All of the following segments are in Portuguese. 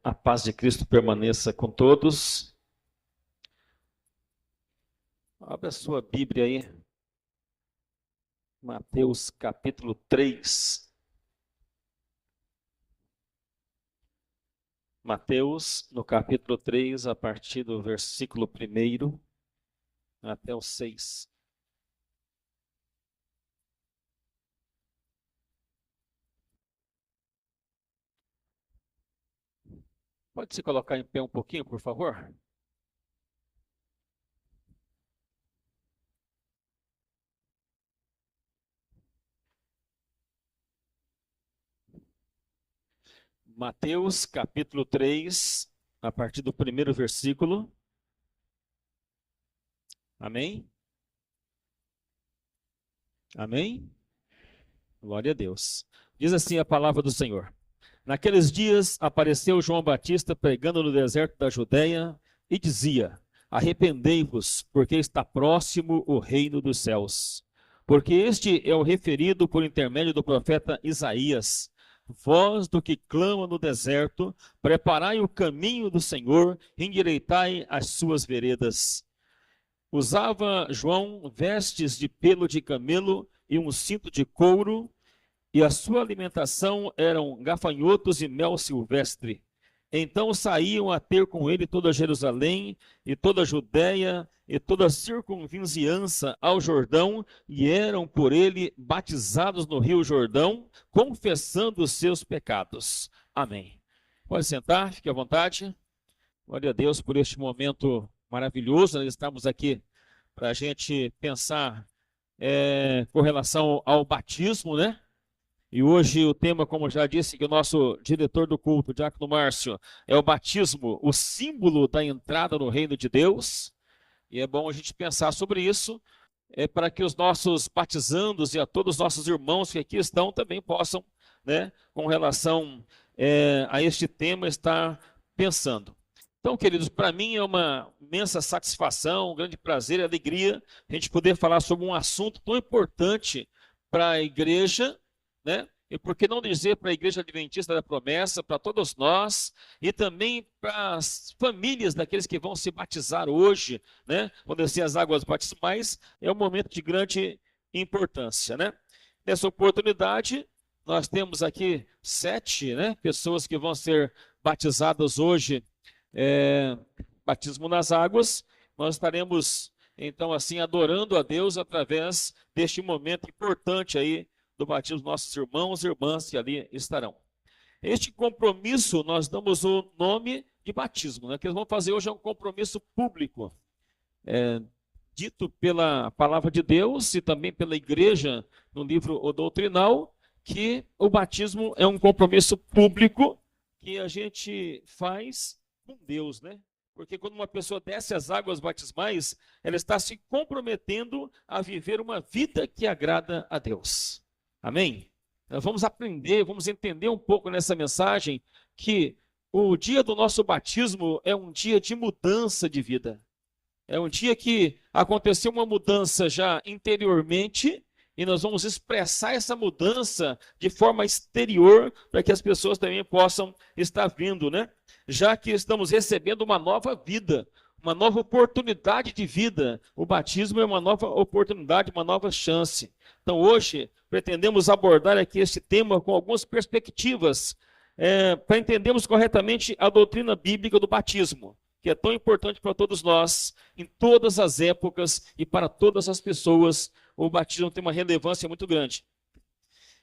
A paz de Cristo permaneça com todos. Abra a sua Bíblia aí. Mateus capítulo 3. Mateus, no capítulo 3, a partir do versículo 1 até o 6. Pode se colocar em pé um pouquinho, por favor? Mateus capítulo 3, a partir do primeiro versículo. Amém? Amém? Glória a Deus. Diz assim a palavra do Senhor. Naqueles dias apareceu João Batista pregando no deserto da Judeia e dizia: arrependei-vos, porque está próximo o reino dos céus. Porque este é o referido por intermédio do profeta Isaías. Voz do que clama no deserto, preparai o caminho do Senhor, endireitai as suas veredas. Usava João vestes de pelo de camelo e um cinto de couro, e a sua alimentação eram gafanhotos e mel silvestre. Então saíam a ter com ele toda Jerusalém e toda a Judéia e toda a circunvizinhança ao Jordão, e eram por ele batizados no rio Jordão, confessando os seus pecados. Amém. Pode sentar, fique à vontade. Glória a Deus por este momento maravilhoso. Nós estamos aqui para a gente pensar com relação ao batismo, né? E hoje o tema, como já disse, que o nosso diretor do culto, o Diácono Márcio, é o batismo, o símbolo da entrada no reino de Deus. E é bom a gente pensar sobre isso, para que os nossos batizandos e a todos os nossos irmãos que aqui estão também possam, né, com relação a este tema, estar pensando. Então, queridos, para mim é uma imensa satisfação, um grande prazer e alegria a gente poder falar sobre um assunto tão importante para a igreja, né? E por que não dizer para a Igreja Adventista da Promessa, para todos nós, e também para as famílias daqueles que vão se batizar hoje, né? Vão descer as águas batismais, é um momento de grande importância, né? Nessa oportunidade, nós temos aqui 7, né, pessoas que vão ser batizadas hoje, batismo nas águas. Nós estaremos, então, assim, adorando a Deus através deste momento importante aí, do batismo dos nossos irmãos e irmãs que ali estarão. Este compromisso, nós damos o nome de batismo, né? O que eles vão fazer hoje é um compromisso público, dito pela palavra de Deus e também pela igreja no livro O Doutrinal, que o batismo é um compromisso público que a gente faz com Deus, né? Porque quando uma pessoa desce as águas batismais, ela está se comprometendo a viver uma vida que agrada a Deus. Amém? Nós vamos aprender, vamos entender um pouco nessa mensagem que o dia do nosso batismo é um dia de mudança de vida. É um dia que aconteceu uma mudança já interiormente e nós vamos expressar essa mudança de forma exterior para que as pessoas também possam estar vindo, né? Já que estamos recebendo uma nova vida, uma nova oportunidade de vida. O batismo é uma nova oportunidade, uma nova chance. Então hoje pretendemos abordar aqui este tema com algumas perspectivas, para entendermos corretamente a doutrina bíblica do batismo, que é tão importante para todos nós, em todas as épocas e para todas as pessoas. O batismo tem uma relevância muito grande.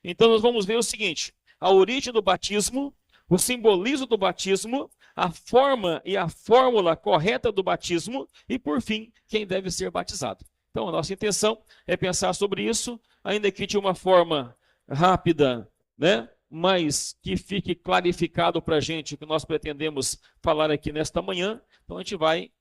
Então nós vamos ver o seguinte: a origem do batismo, o simbolismo do batismo, a forma e a fórmula correta do batismo e, por fim, quem deve ser batizado. Então a nossa intenção é pensar sobre isso, ainda que de uma forma rápida, né? Mas que fique clarificado para a gente o que nós pretendemos falar aqui nesta manhã. Então a gente vai,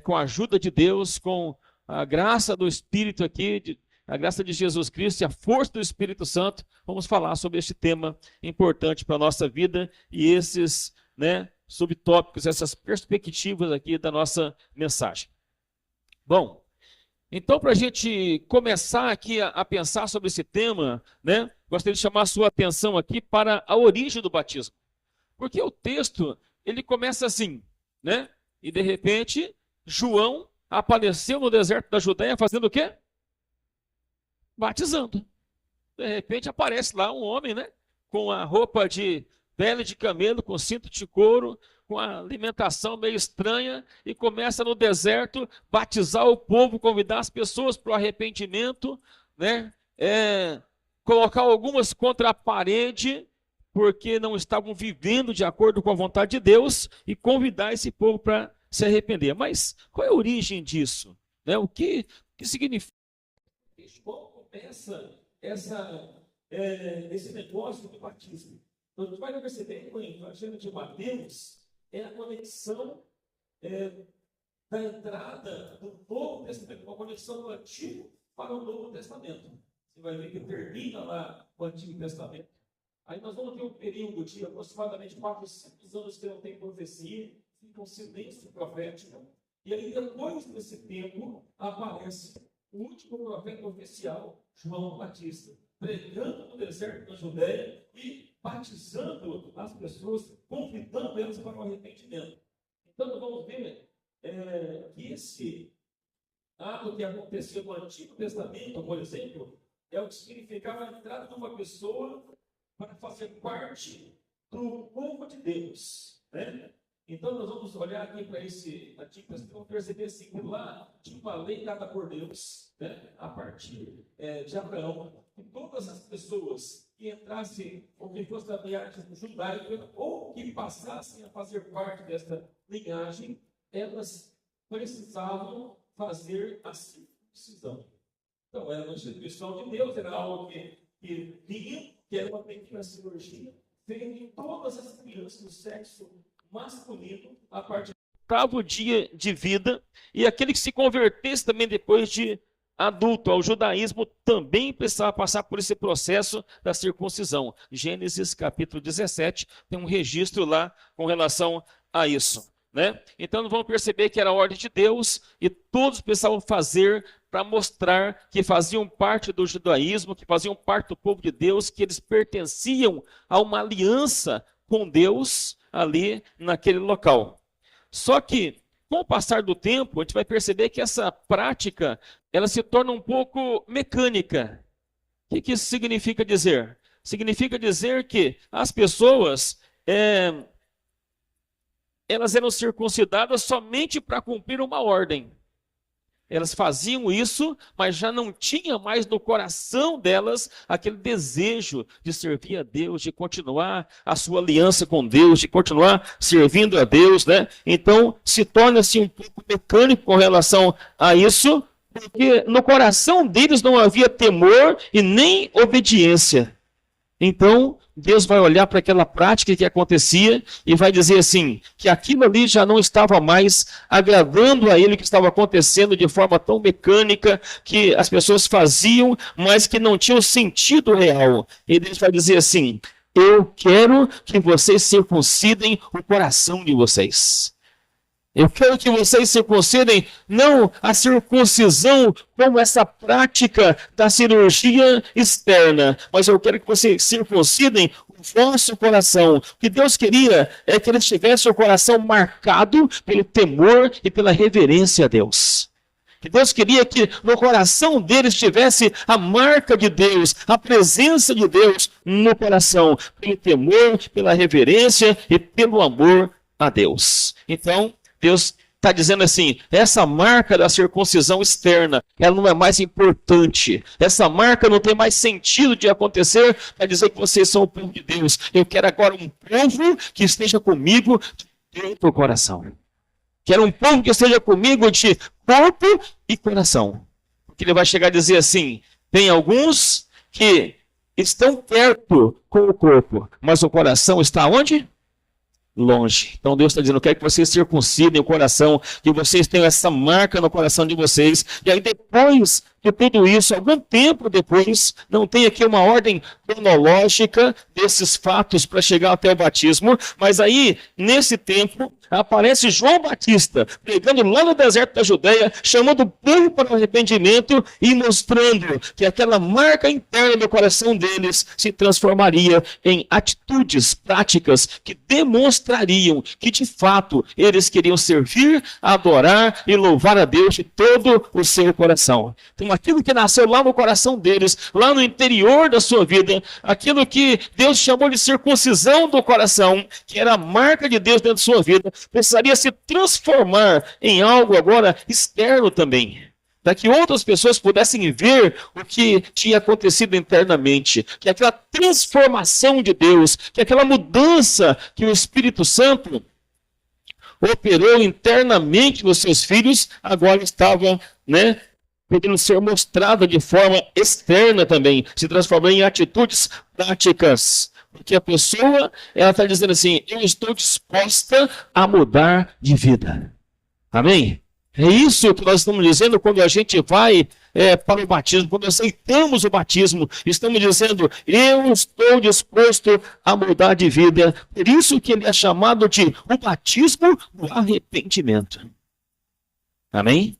com a ajuda de Deus, com a graça do Espírito aqui, a graça de Jesus Cristo e a força do Espírito Santo, vamos falar sobre este tema importante para a nossa vida e esses, né, subtópicos, essas perspectivas aqui da nossa mensagem. Bom, então, para a gente começar aqui a pensar sobre esse tema, né, gostaria de chamar a sua atenção aqui para a origem do batismo. Porque o texto ele começa assim, né? E de repente, João apareceu no deserto da Judéia fazendo o quê? Batizando. De repente aparece lá um homem, né? Com a roupa de pele de camelo, com cinto de couro, com a alimentação meio estranha, e começa no deserto batizar o povo, convidar as pessoas para o arrependimento, né? Colocar algumas contra a parede, porque não estavam vivendo de acordo com a vontade de Deus, e convidar esse povo para se arrepender. Mas qual é a origem disso? Né? O que significa? Como começa esse negócio do batismo? Então, a gente vai perceber que o Evangelho de Mateus é a conexão da entrada do Novo Testamento, uma conexão do Antigo para o Novo Testamento. Você vai ver que termina lá o Antigo Testamento. Aí nós vamos ter um período de aproximadamente 400 anos que não tem profecia, fica um silêncio profético. E aí, depois desse tempo, aparece o último profeta oficial, João Batista, pregando no deserto da Judéia e batizando as pessoas, convidando elas para o arrependimento. Então, nós vamos ver que esse ato que aconteceu no Antigo Testamento, por exemplo, é o que significava a entrada de uma pessoa para fazer parte do povo de Deus, né? Então, nós vamos olhar aqui para esse Antigo Testamento, vamos perceber assim, que lá tinha uma lei dada por Deus, né? A partir de Abraão, que todas as pessoas que entrassem, ou que fossem da linhagem judaica, ou que passassem a fazer parte desta linhagem, elas precisavam fazer a circuncisão. Então, era uma instituição de Deus, era algo que vinha, que era uma pequena cirurgia, feita em todas as crianças do sexo masculino, a partir do 8º dia de vida, e aquele que se convertesse também depois de adulto ao judaísmo também precisava passar por esse processo da circuncisão. Gênesis capítulo 17 tem um registro lá com relação a isso, né? Então nós vamos perceber que era a ordem de Deus e todos precisavam fazer para mostrar que faziam parte do judaísmo, que faziam parte do povo de Deus, que eles pertenciam a uma aliança com Deus ali naquele local. Só que, com o passar do tempo, a gente vai perceber que essa prática ela se torna um pouco mecânica. O que isso significa dizer? Significa dizer que as pessoas elas eram circuncidadas somente para cumprir uma ordem. Elas faziam isso, mas já não tinha mais no coração delas aquele desejo de servir a Deus, de continuar a sua aliança com Deus, de continuar servindo a Deus, né? Então, se torna-se um pouco mecânico com relação a isso, porque no coração deles não havia temor e nem obediência. Então, Deus vai olhar para aquela prática que acontecia e vai dizer assim, que aquilo ali já não estava mais agradando a ele, que estava acontecendo de forma tão mecânica, que as pessoas faziam, mas que não tinham sentido real. E Deus vai dizer assim, eu quero que vocês circuncidem o coração de vocês. Eu quero que vocês circuncidem, não a circuncisão como essa prática da cirurgia externa, mas eu quero que vocês circuncidem o vosso coração. O que Deus queria é que eles tivessem o coração marcado pelo temor e pela reverência a Deus. Que Deus queria que no coração deles tivesse a marca de Deus, a presença de Deus no coração, pelo temor, pela reverência e pelo amor a Deus. Então, Deus está dizendo assim, essa marca da circuncisão externa, ela não é mais importante. Essa marca não tem mais sentido de acontecer para dizer que vocês são o povo de Deus. Eu quero agora um povo que esteja comigo de todo o coração. Quero um povo que esteja comigo de corpo e coração. Porque ele vai chegar a dizer assim, tem alguns que estão perto com o corpo, mas o coração está onde? Longe. Então Deus está dizendo, eu quero que vocês circuncidem o coração, que vocês tenham essa marca no coração de vocês, e aí depois de tudo isso, algum tempo depois, não tem aqui uma ordem cronológica desses fatos para chegar até o batismo, mas aí, nesse tempo, aparece João Batista, pregando lá no deserto da Judeia, chamando o povo para o arrependimento e mostrando que aquela marca interna do coração deles se transformaria em atitudes práticas que demonstrariam que, de fato, eles queriam servir, adorar e louvar a Deus de todo o seu coração. Então, aquilo que nasceu lá no coração deles, lá no interior da sua vida, aquilo que Deus chamou de circuncisão do coração, que era a marca de Deus dentro da sua vida, precisaria se transformar em algo agora externo também, para que outras pessoas pudessem ver o que tinha acontecido internamente, que aquela transformação de Deus, que aquela mudança que o Espírito Santo operou internamente nos seus filhos, agora estava, podendo ser mostrada de forma externa também, se transformando em atitudes práticas. Porque a pessoa, ela está dizendo assim, eu estou disposta a mudar de vida. Amém? É isso que nós estamos dizendo quando a gente vai para o batismo, quando aceitamos o batismo, estamos dizendo, eu estou disposto a mudar de vida. Por isso que ele é chamado de o batismo do arrependimento. Amém?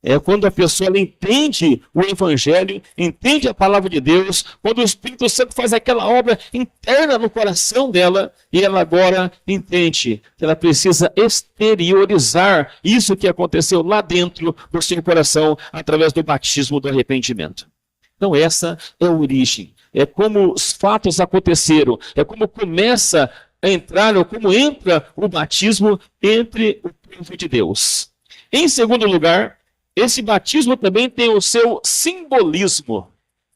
É quando a pessoa ela entende o Evangelho, entende a palavra de Deus, quando o Espírito Santo faz aquela obra interna no coração dela, e ela agora entende que ela precisa exteriorizar isso que aconteceu lá dentro do seu coração, através do batismo do arrependimento. Então essa é a origem, é como os fatos aconteceram, é como começa a entrar, ou como entra o batismo entre o povo de Deus. Em segundo lugar, esse batismo também tem o seu simbolismo.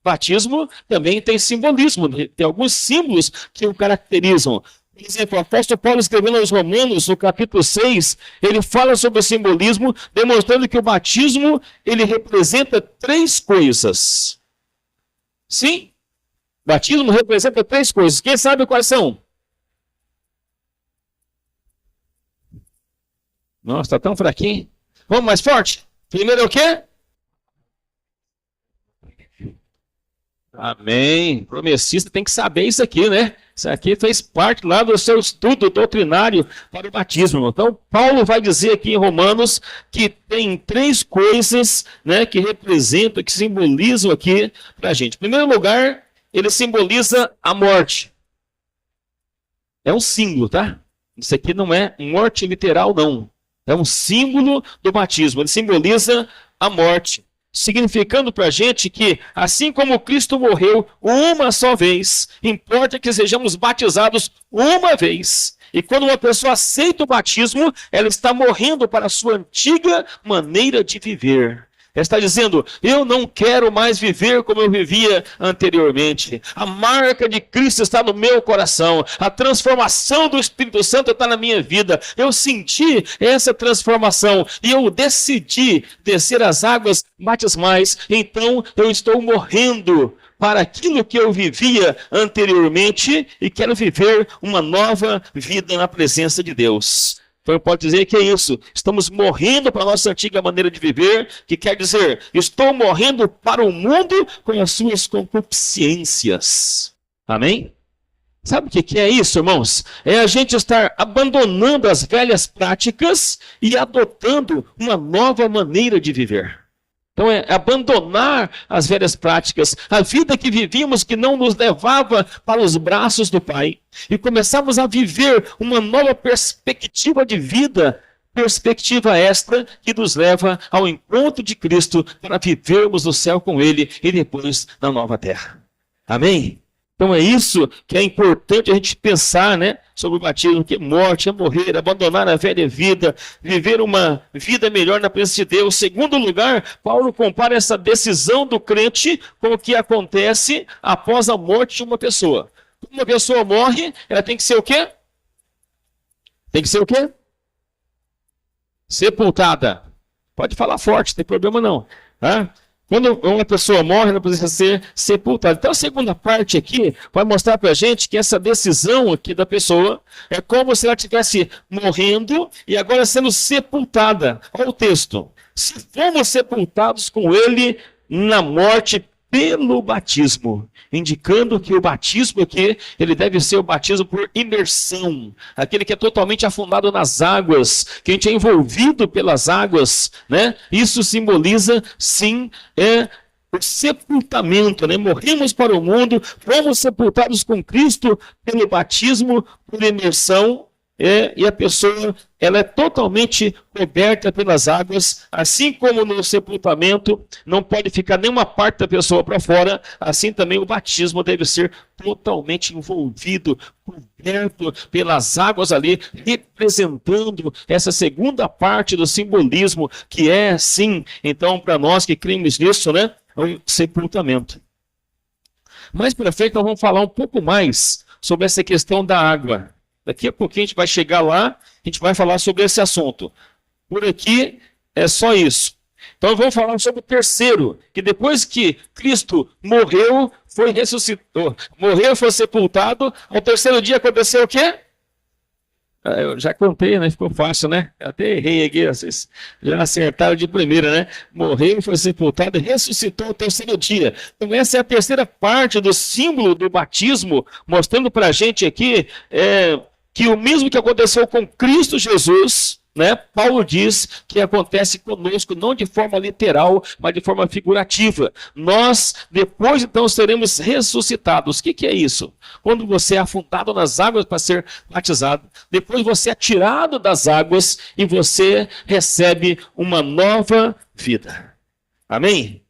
Batismo também tem simbolismo, tem alguns símbolos que o caracterizam. Por exemplo, o apóstolo Paulo escrevendo aos Romanos, no capítulo 6, ele fala sobre o simbolismo, demonstrando que o batismo, ele representa 3 coisas. Sim, batismo representa 3 coisas. Quem sabe quais são? Nossa, está tão fraquinho. Vamos mais forte? Primeiro é o quê? Amém. Promessista tem que saber isso aqui, né? Isso aqui fez parte lá do seu estudo doutrinário para o batismo. Então, Paulo vai dizer aqui em Romanos que tem 3 coisas, que representam, que simbolizam aqui para a gente. Em primeiro lugar, ele simboliza a morte. É um símbolo, tá? Isso aqui não é morte literal, não. É um símbolo do batismo, ele simboliza a morte, significando para a gente que, assim como Cristo morreu uma só vez, importa que sejamos batizados uma vez. E quando uma pessoa aceita o batismo, ela está morrendo para a sua antiga maneira de viver. Ela está dizendo, eu não quero mais viver como eu vivia anteriormente. A marca de Cristo está no meu coração. A transformação do Espírito Santo está na minha vida. Eu senti essa transformação e eu decidi descer as águas batismais. Então eu estou morrendo para aquilo que eu vivia anteriormente e quero viver uma nova vida na presença de Deus. Então pode dizer que é isso, estamos morrendo para a nossa antiga maneira de viver, que quer dizer, estou morrendo para o mundo com as suas concupiscências. Amém? Sabe o que é isso, irmãos? É a gente estar abandonando as velhas práticas e adotando uma nova maneira de viver. Então é abandonar as velhas práticas, a vida que vivíamos que não nos levava para os braços do Pai. E começamos a viver uma nova perspectiva de vida, perspectiva esta que nos leva ao encontro de Cristo para vivermos no céu com Ele e depois na nova terra. Amém? Então é isso que é importante a gente pensar, sobre o batismo, que morte é morrer, abandonar a velha vida, viver uma vida melhor na presença de Deus. Segundo lugar, Paulo compara essa decisão do crente com o que acontece após a morte de uma pessoa. Quando uma pessoa morre, ela tem que ser o quê? Tem que ser o quê? Sepultada. Pode falar forte, não tem problema não. Tá? Quando uma pessoa morre, ela precisa ser sepultada. Então a segunda parte aqui vai mostrar para a gente que essa decisão aqui da pessoa é como se ela estivesse morrendo e agora sendo sepultada. Olha o texto. Se fomos sepultados com ele na morte pelo batismo, indicando que o batismo aqui, ele deve ser o batismo por imersão, aquele que é totalmente afundado nas águas, que a gente é envolvido pelas águas, né? Isso simboliza, sim, o sepultamento, né? Morremos para o mundo, fomos sepultados com Cristo pelo batismo, por imersão, e a pessoa ela é totalmente coberta pelas águas, assim como no sepultamento não pode ficar nenhuma parte da pessoa para fora, assim também o batismo deve ser totalmente envolvido, coberto pelas águas ali, representando essa segunda parte do simbolismo, que é, sim, então, para nós que cremos nisso, né, o sepultamento. Mais para frente nós vamos falar um pouco mais sobre essa questão da água. Daqui a pouquinho a gente vai chegar lá, a gente vai falar sobre esse assunto. Por aqui é só isso. Então vamos falar sobre o terceiro, que depois que Cristo morreu, foi ressuscitou, morreu, foi sepultado, ao terceiro dia aconteceu o quê? Eu já contei, né? Ficou fácil, né? Até errei aqui, vocês já acertaram de primeira, né? Morreu, foi sepultado e ressuscitou ao terceiro dia. Então essa é a terceira parte do símbolo do batismo, mostrando para a gente aqui que o mesmo que aconteceu com Cristo Jesus, né? Paulo diz que acontece conosco, não de forma literal, mas de forma figurativa. Nós, depois, então, seremos ressuscitados. O que é isso? Quando você é afundado nas águas para ser batizado, depois você é tirado das águas e você recebe uma nova vida. Amém?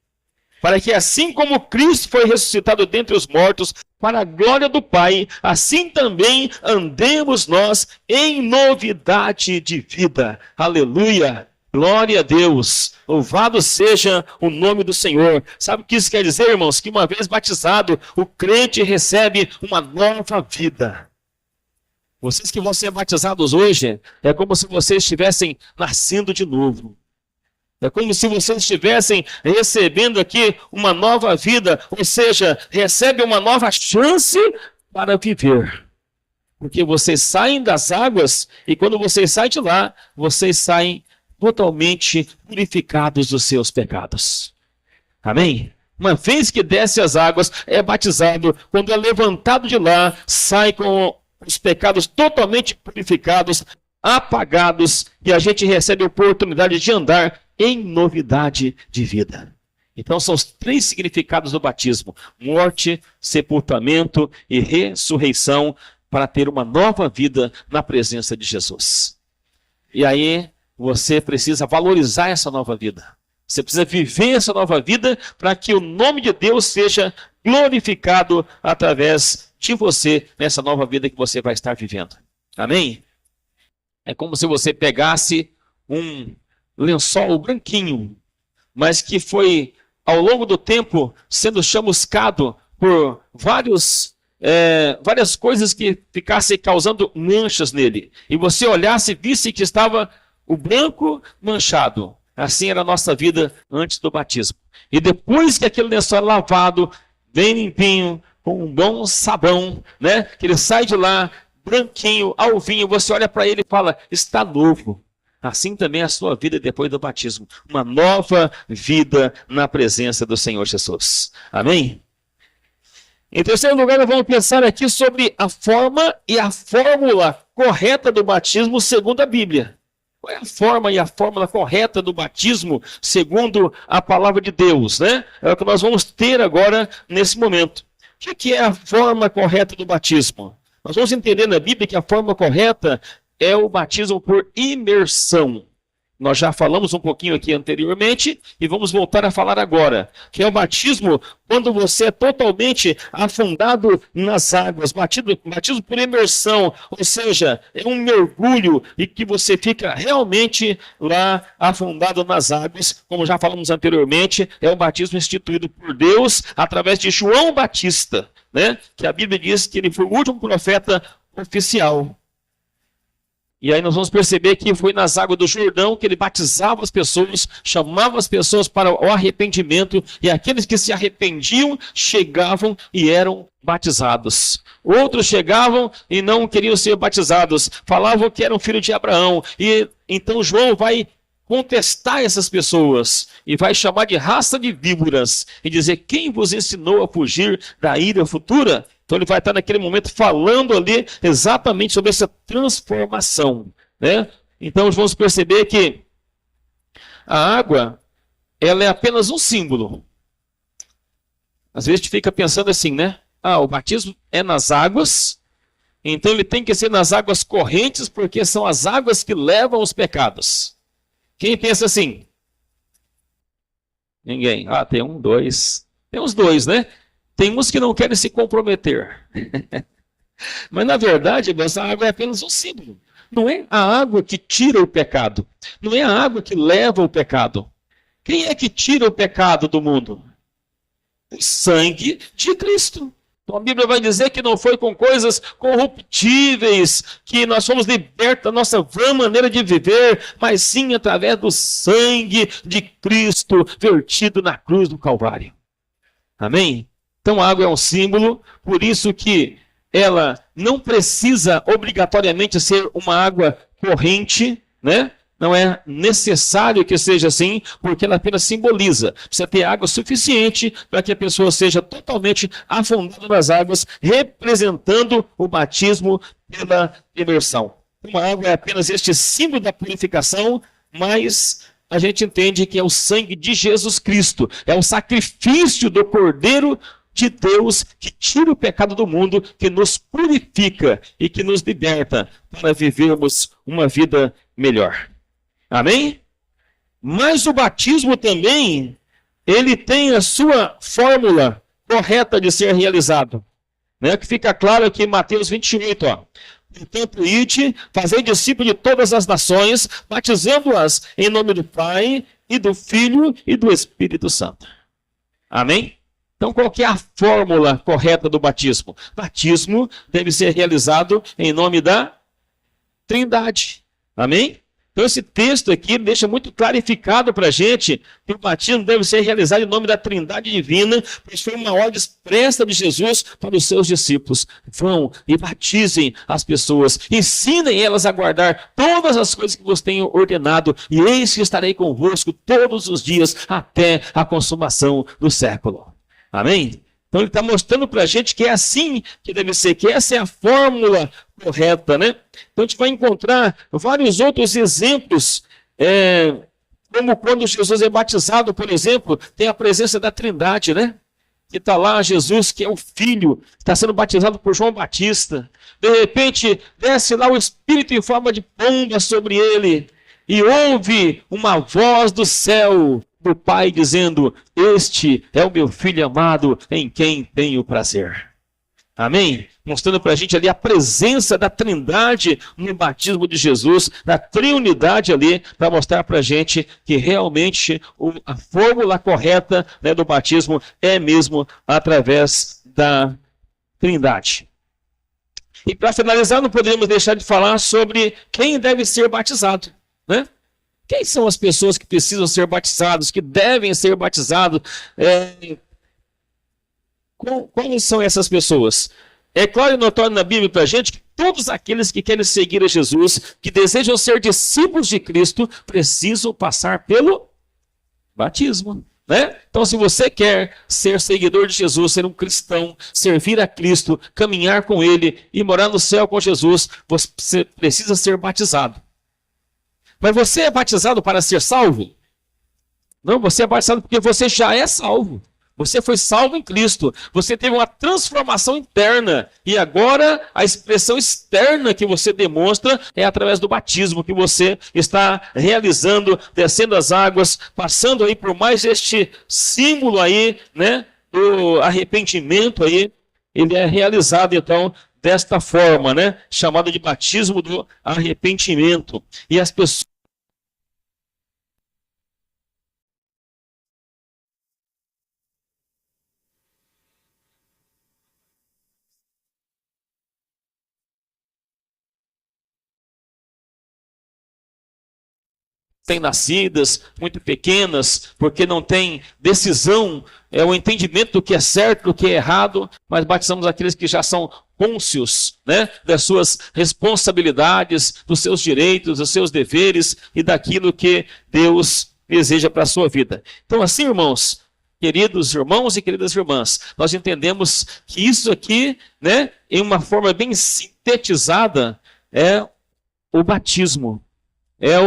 Para que assim como Cristo foi ressuscitado dentre os mortos, para a glória do Pai, assim também andemos nós em novidade de vida. Aleluia! Glória a Deus! Louvado seja o nome do Senhor. Sabe o que isso quer dizer, irmãos? Que uma vez batizado, o crente recebe uma nova vida. Vocês que vão ser batizados hoje, é como se vocês estivessem nascendo de novo. É como se vocês estivessem recebendo aqui uma nova vida, ou seja, recebe uma nova chance para viver. Porque vocês saem das águas e quando vocês saem de lá, vocês saem totalmente purificados dos seus pecados. Amém? Uma vez que desce as águas, é batizado, quando é levantado de lá, sai com os pecados totalmente purificados, apagados, e a gente recebe a oportunidade de andar em novidade de vida. Então são os três significados do batismo: morte, sepultamento e ressurreição, para ter uma nova vida na presença de Jesus. E aí você precisa valorizar essa nova vida. Você precisa viver essa nova vida para que o nome de Deus seja glorificado através de você nessa nova vida que você vai estar vivendo. Amém? É como se você pegasse um lençol branquinho, mas que foi, ao longo do tempo, sendo chamuscado por várias coisas que ficassem causando manchas nele. E você olhasse e visse que estava o branco manchado. Assim era a nossa vida antes do batismo. E depois que aquele lençol é lavado, bem limpinho, com um bom sabão, né? Que ele sai de lá, branquinho, alvinho, você olha para ele e fala, está novo. Assim também é a sua vida depois do batismo. Uma nova vida na presença do Senhor Jesus. Amém? Em terceiro lugar, nós vamos pensar aqui sobre a forma e a fórmula correta do batismo segundo a Bíblia. Qual é a forma e a fórmula correta do batismo segundo a palavra de Deus, né? É o que nós vamos ter agora nesse momento. O que é a forma correta do batismo? Nós vamos entender na Bíblia que a forma correta é o batismo por imersão. Nós já falamos um pouquinho aqui anteriormente e vamos voltar a falar agora. Que é o batismo quando você é totalmente afundado nas águas. Batismo por imersão, ou seja, é um mergulho e que você fica realmente lá afundado nas águas. Como já falamos anteriormente, é o batismo instituído por Deus através de João Batista, né? Que a Bíblia diz que ele foi o último profeta oficial. E aí nós vamos perceber que foi nas águas do Jordão que ele batizava as pessoas, chamava as pessoas para o arrependimento, e aqueles que se arrependiam chegavam e eram batizados. Outros chegavam e não queriam ser batizados, falavam que eram filhos de Abraão. E então João vai contestar essas pessoas e vai chamar de raça de víboras e dizer: quem vos ensinou a fugir da ira futura? Então ele vai estar naquele momento falando ali exatamente sobre essa transformação, né? Então vamos perceber que a água, ela é apenas um símbolo. Às vezes a gente fica pensando assim, né? O batismo é nas águas, então ele tem que ser nas águas correntes, porque são as águas que levam os pecados. Quem pensa assim? Ninguém. Tem um, dois. Tem uns dois, né? Tem uns que não querem se comprometer. Mas na verdade, essa água é apenas um símbolo. Não é a água que tira o pecado. Não é a água que leva o pecado. Quem é que tira o pecado do mundo? O sangue de Cristo. Então a Bíblia vai dizer que não foi com coisas corruptíveis que nós fomos libertos da nossa vã maneira de viver, mas sim através do sangue de Cristo vertido na cruz do Calvário. Amém? Então a água é um símbolo, por isso que ela não precisa obrigatoriamente ser uma água corrente, né? Não é necessário que seja assim, porque ela apenas simboliza. Precisa ter água suficiente para que a pessoa seja totalmente afundada nas águas, representando o batismo pela imersão. Uma água é apenas este símbolo da purificação, mas a gente entende que é o sangue de Jesus Cristo, é o sacrifício do Cordeiro de Deus que tira o pecado do mundo, que nos purifica e que nos liberta para vivermos uma vida melhor. Amém? Mas o batismo também, ele tem a sua fórmula correta de ser realizado. Né? Que fica claro aqui em Mateus 28, ó. Portanto, ide, fazei discípulos de todas as nações, batizando-as em nome do Pai, e do Filho, e do Espírito Santo. Amém? Então, qual que é a fórmula correta do batismo? Batismo deve ser realizado em nome da Trindade. Amém? Então, esse texto aqui deixa muito clarificado para a gente que o batismo deve ser realizado em nome da Trindade Divina, pois foi uma ordem expressa de Jesus para os seus discípulos. Vão e batizem as pessoas, ensinem elas a guardar todas as coisas que vos tenho ordenado, e eis que estarei convosco todos os dias até a consumação do século. Amém? Então ele está mostrando para a gente que é assim que deve ser, que essa é a fórmula correta, né? Então a gente vai encontrar vários outros exemplos, como quando Jesus é batizado, por exemplo, tem a presença da Trindade, né? Que está lá Jesus, que é o Filho, está sendo batizado por João Batista. De repente, desce lá o Espírito em forma de pomba sobre ele, e ouve uma voz do céu, do Pai dizendo: este é o meu Filho amado, em quem tenho prazer. Amém? Mostrando para a gente ali a presença da Trindade no batismo de Jesus, da Triunidade ali, para mostrar para a gente que realmente a fórmula correta, né, do batismo é mesmo através da Trindade. E para finalizar, não poderíamos deixar de falar sobre quem deve ser batizado, né? Quem são as pessoas que precisam ser batizadas, que devem ser batizadas? Quais são essas pessoas? É claro e notório na Bíblia para a gente que todos aqueles que querem seguir a Jesus, que desejam ser discípulos de Cristo, precisam passar pelo batismo. Né? Então, se você quer ser seguidor de Jesus, ser um cristão, servir a Cristo, caminhar com Ele e morar no céu com Jesus, você precisa ser batizado. Mas você é batizado para ser salvo? Não, você é batizado porque você já é salvo. Você foi salvo em Cristo. Você teve uma transformação interna. E agora a expressão externa que você demonstra é através do batismo que você está realizando, descendo as águas, passando aí por mais este símbolo aí, né, do arrependimento aí. Ele é realizado então desta forma, né, chamado de batismo do arrependimento. E as pessoas recém-nascidas, muito pequenas, porque não tem decisão, o entendimento do que é certo, do que é errado, mas batizamos aqueles que já são cônscios, né, das suas responsabilidades, dos seus direitos, dos seus deveres e daquilo que Deus deseja para a sua vida. Então, assim, irmãos, queridos irmãos e queridas irmãs, nós entendemos que isso aqui, né, em uma forma bem sintetizada, é o batismo. É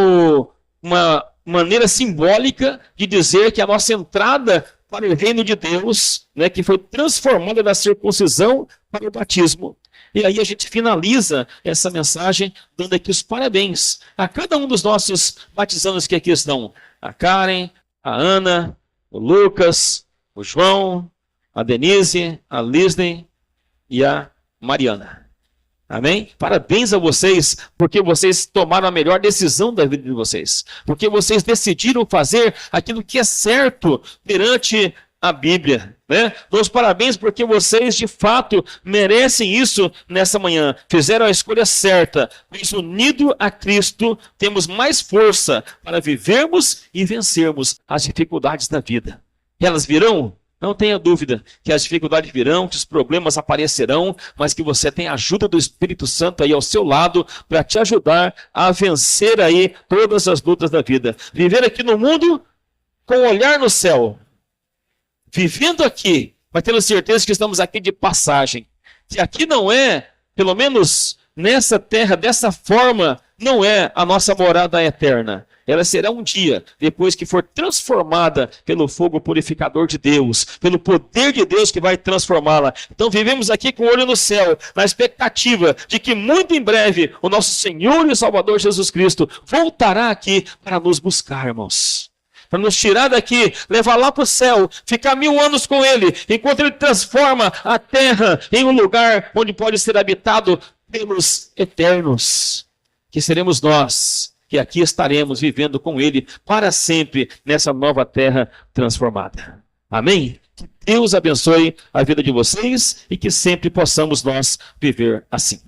uma maneira simbólica de dizer que a nossa entrada para o reino de Deus, né, que foi transformada da circuncisão para o batismo. E aí a gente finaliza essa mensagem dando aqui os parabéns a cada um dos nossos batizandos que aqui estão. A Karen, a Ana, o Lucas, o João, a Denise, a Lisney e a Mariana. Amém? Parabéns a vocês, porque vocês tomaram a melhor decisão da vida de vocês. Porque vocês decidiram fazer aquilo que é certo perante a Bíblia. Né? Dou os parabéns porque vocês, de fato, merecem isso nessa manhã. Fizeram a escolha certa. Pois, unido a Cristo, temos mais força para vivermos e vencermos as dificuldades da vida. Elas virão? Não tenha dúvida que as dificuldades virão, que os problemas aparecerão, mas que você tem a ajuda do Espírito Santo aí ao seu lado para te ajudar a vencer aí todas as lutas da vida. Viver aqui no mundo com o olhar no céu. Vivendo aqui, mas tendo certeza que estamos aqui de passagem. Que aqui não é, pelo menos nessa terra, dessa forma, não é a nossa morada eterna. Ela será um dia, depois que for transformada pelo fogo purificador de Deus, pelo poder de Deus que vai transformá-la. Então vivemos aqui com o olho no céu, na expectativa de que muito em breve o nosso Senhor e Salvador Jesus Cristo voltará aqui para nos buscar, irmãos. Para nos tirar daqui, levar lá para o céu, ficar 1000 anos com Ele, enquanto Ele transforma a terra em um lugar onde pode ser habitado pelos eternos, que seremos nós, que aqui estaremos vivendo com Ele para sempre nessa nova terra transformada. Amém? Que Deus abençoe a vida de vocês e que sempre possamos nós viver assim.